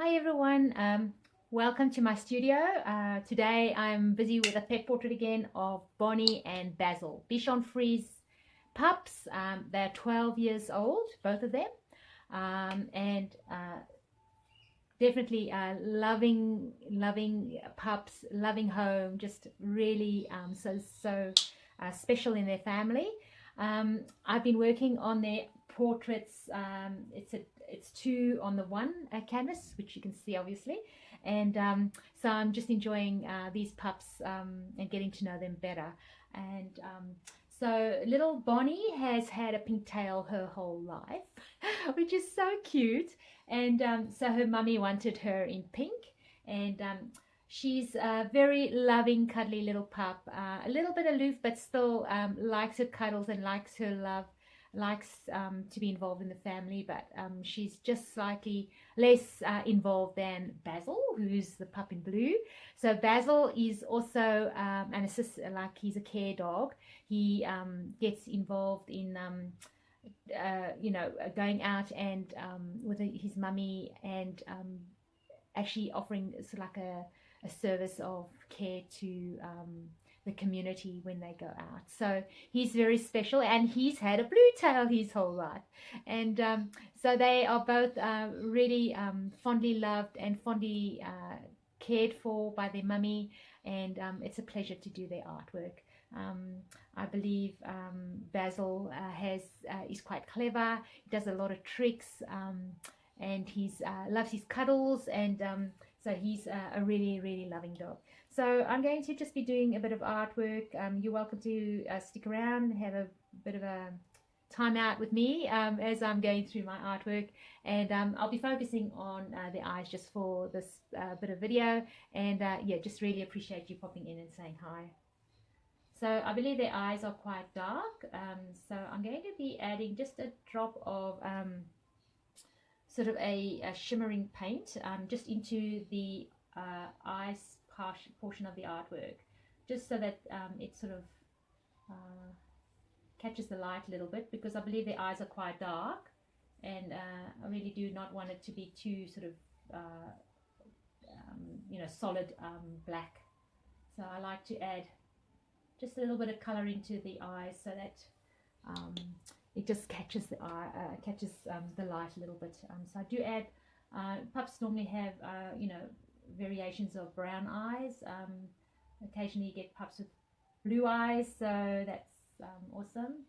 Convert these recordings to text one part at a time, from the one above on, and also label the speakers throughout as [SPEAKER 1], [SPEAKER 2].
[SPEAKER 1] Hi everyone, welcome to my studio. Today I'm busy with a pet portrait again of Bonnie and Bazil, Bichon Frise pups. They're 12 years old, both of them, and definitely loving pups, loving home, just really so special in their family. I've been working on their portraits. It's two on the one canvas, which you can see obviously, and so I'm just enjoying these pups and getting to know them better. And so little Bonnie has had a pink tail her whole life, which is so cute. And so her mummy wanted her in pink, and she's a very loving, cuddly little pup, a little bit aloof, but still likes her cuddles and likes her love, likes to be involved in the family, but she's just slightly less involved than Bazil, who's the pup in blue. So Bazil is also an assistant, like he's a care dog. He gets involved in going out and with his mummy, and actually offering sort of like a service of care to the community when they go out. So he's very special, and he's had a blue tail his whole life. And so they are both really fondly loved and fondly cared for by their mummy, and it's a pleasure to do their artwork. I believe Bazil is quite clever. He does a lot of tricks, and he's loves his cuddles, and so he's a really loving dog. So I'm going to just be doing a bit of artwork. You're welcome to stick around, have a bit of a time out with me as I'm going through my artwork, and I'll be focusing on the eyes just for this bit of video. And yeah, just really appreciate you popping in and saying hi. So I believe their eyes are quite dark, so I'm going to be adding just a drop of sort of a shimmering paint just into the eyes portion of the artwork, just so that it sort of catches the light a little bit, because I believe their eyes are quite dark, and I really do not want it to be too sort of solid black. So I like to add just a little bit of color into the eyes, so that it just catches the eye, catches the light a little bit. So I do add. Pups normally have variations of brown eyes. Occasionally you get pups with blue eyes, so that's awesome.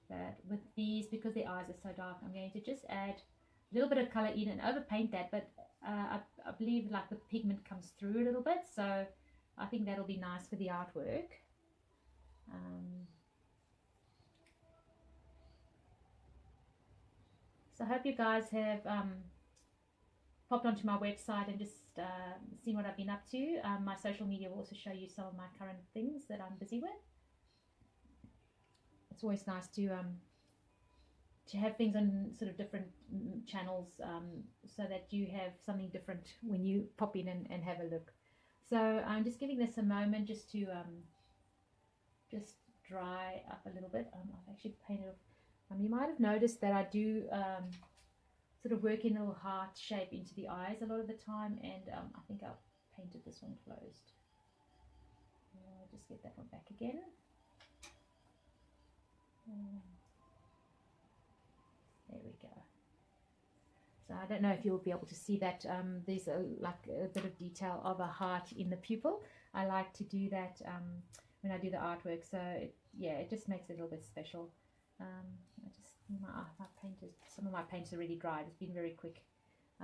[SPEAKER 1] But with these, because their eyes are so dark, I'm going to just add a little bit of color in and overpaint that. But I believe like the pigment comes through a little bit, so I think that'll be nice for the artwork. So I hope you guys have popped onto my website and just seen what I've been up to. My social media will also show you some of my current things that I'm busy with. It's always nice to have things on sort of different channels, so that you have something different when you pop in and have a look. So I'm just giving this a moment just to just dry up a little bit. I've actually painted. You might have noticed that I do sort of work in a little heart shape into the eyes a lot of the time, and I think I've painted this one closed. I'll just get that one back again. There we go. So I don't know if you'll be able to see that. There's like a bit of detail of a heart in the pupil. I like to do that when I do the artwork, so it just makes it a little bit special. My paint some of my paint's already dried. It's been very quick,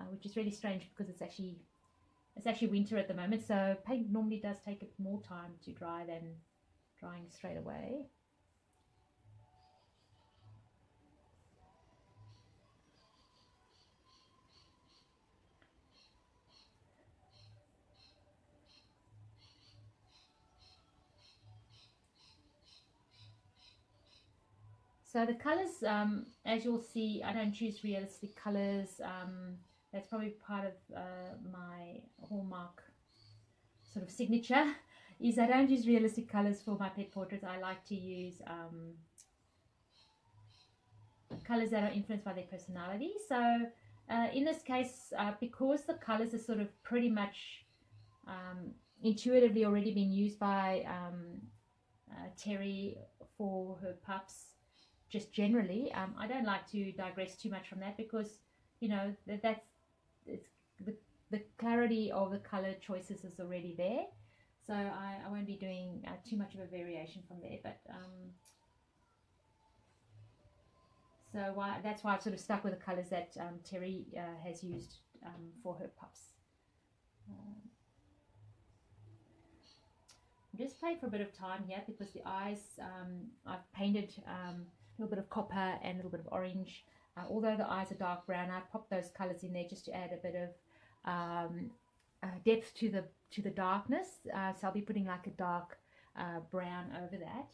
[SPEAKER 1] which is really strange because it's actually winter at the moment, so paint normally does take more time to dry than drying straight away. So the colors, as you'll see, I don't choose realistic colors. That's probably part of my hallmark sort of signature, is I don't use realistic colors for my pet portraits. I like to use colors that are influenced by their personality. So In this case, because the colors are sort of pretty much intuitively already been used by Terry for her pups, just generally, I don't like to digress too much from that, because you know that's it's the clarity of the color choices is already there, so I won't be doing too much of a variation from there. But that's why I've sort of stuck with the colors that Terry has used for her pups. I'm just playing for a bit of time here, because the eyes, I've painted a little bit of copper and a little bit of orange. Although the eyes are dark brown, I popped those colors in there just to add a bit of depth to the darkness. So I'll be putting like a dark brown over that,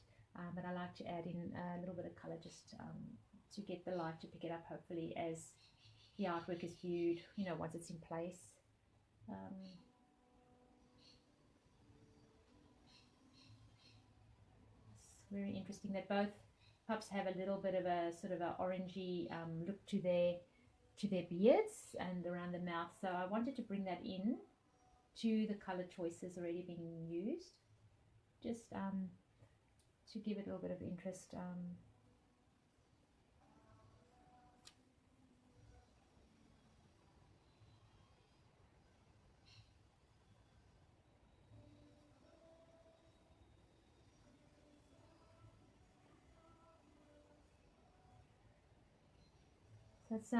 [SPEAKER 1] but I like to add in a little bit of color just to get the light to pick it up, hopefully, as the artwork is viewed, you know, once it's in place. It's very interesting that both pups have a little bit of a sort of a orangey look to their beards and around the mouth, so I wanted to bring that in to the color choices already being used, just to give it a little bit of interest. So it's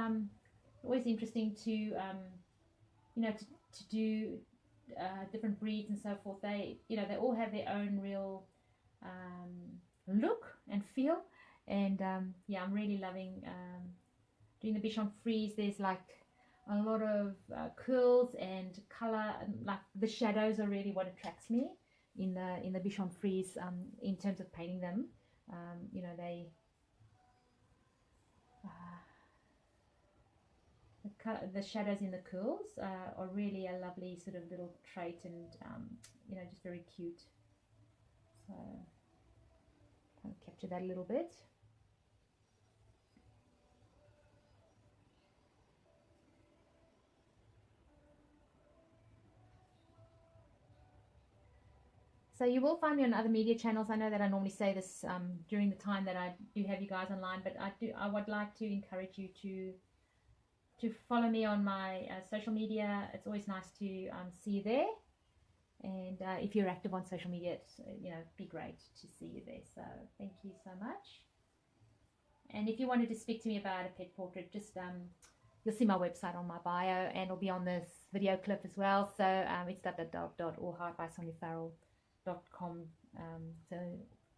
[SPEAKER 1] always interesting to you know, to do different breeds and so forth. They, you know, they all have their own real look and feel, and yeah, I'm really loving doing the Bichon Frise. There's like a lot of curls and color, and like the shadows are really what attracts me in the Bichon Frise in terms of painting them. You know, they the shadows in the curls are really a lovely sort of little trait, and you know, just very cute. So I'll capture that a little bit. So you will find me on other media channels. I know that I normally say this during the time that I do have you guys online, but I would like to encourage you to follow me on my social media. It's always nice to see you there, and if you're active on social media, it's, you know, it'd be great to see you there. So thank you so much. And if you wanted to speak to me about a pet portrait, just you'll see my website on my bio, and it'll be on this video clip as well. So it's www.orheartbysoniafarrell.com. So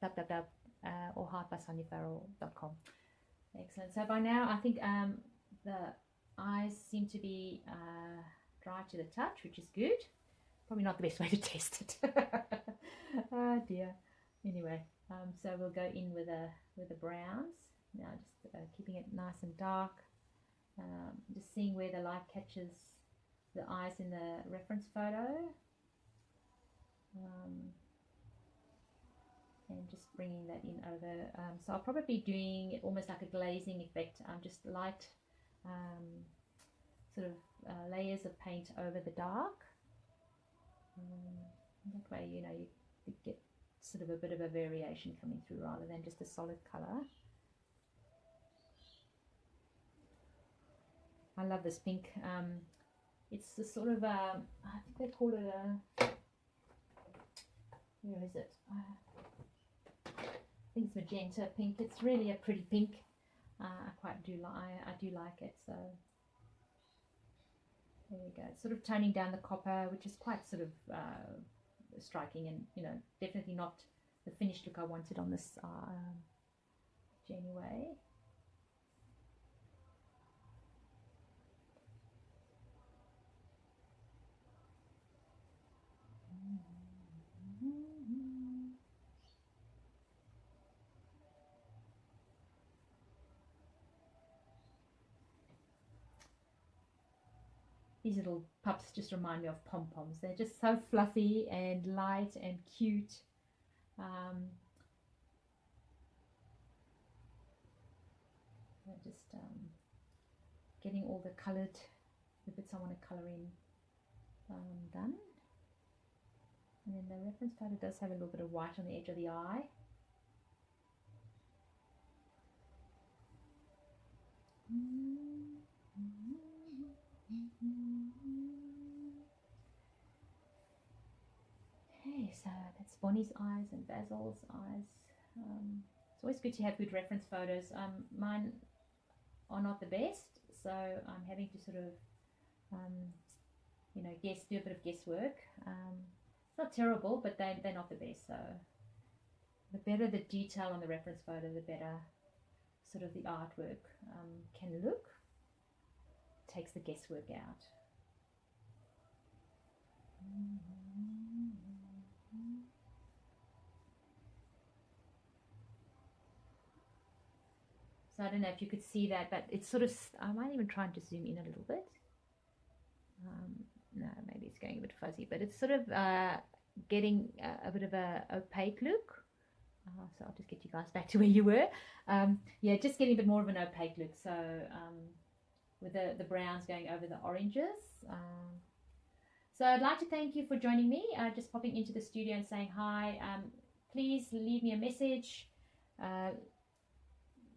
[SPEAKER 1] www.orheartbysoniafarrell.com. Excellent. So by now, I think the eyes seem to be dry to the touch, which is good. Probably not the best way to test it. Oh dear. Anyway, so we'll go in with the browns now, just keeping it nice and dark. Just seeing where the light catches the eyes in the reference photo, and just bringing that in over. So I'll probably be doing it almost like a glazing effect, just light sort of layers of paint over the dark. That way, you know, you get sort of a bit of a variation coming through rather than just a solid color. I love this pink. It's the sort of I think they call it a, where is it? I think it's magenta pink. It's really a pretty pink. I do like it. So there we go. It's sort of toning down the copper, which is quite sort of striking, and you know, definitely not the finished look I wanted on this anyway. These little pups just remind me of pom-poms. They're just so fluffy and light and cute. Just getting all the coloured, the bits I want to colour in done. And then the reference photo does have a little bit of white on the edge of the eye. Okay, so that's Bonnie's eyes and Bazil's eyes. It's always good to have good reference photos. Mine are not the best, so I'm having to sort of, you know, do a bit of guesswork. It's not terrible, but they're not the best. So the better the detail on the reference photo, the better sort of the artwork can look. Takes the guesswork out. So I don't know if you could see that, but it's sort of, I might even try to zoom in a little bit. No, maybe it's going a bit fuzzy, but it's sort of getting a bit of a opaque look. So I'll just get you guys back to where you were. Yeah, just getting a bit more of an opaque look. So with the browns going over the oranges. So I'd like to thank you for joining me, just popping into the studio and saying hi. Please leave me a message.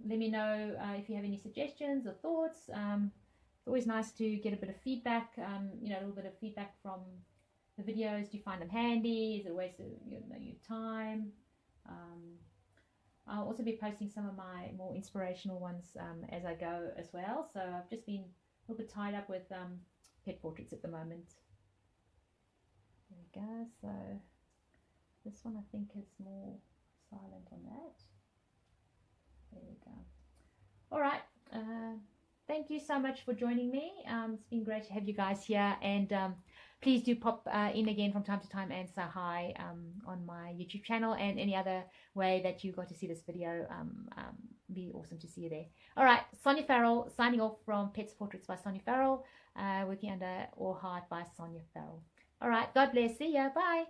[SPEAKER 1] Let me know if you have any suggestions or thoughts. It's always nice to get a bit of feedback, you know, a little bit of feedback from the videos. Do you find them handy? Is it a waste of your time? I'll also be posting some of my more inspirational ones as I go as well. So I've just been a little bit tied up with pet portraits at the moment. There we go. So this one I think is more silent on that. There we go. All right. Thank you so much for joining me. It's been great to have you guys here, and please do pop in again from time to time and say hi on my YouTube channel, and any other way that you got to see this video. Be awesome to see you there. All right, Sonia Farrell signing off from Pets Portraits by Sonia Farrell, working under All Heart by Sonia Farrell. All right, God bless. See ya. Bye.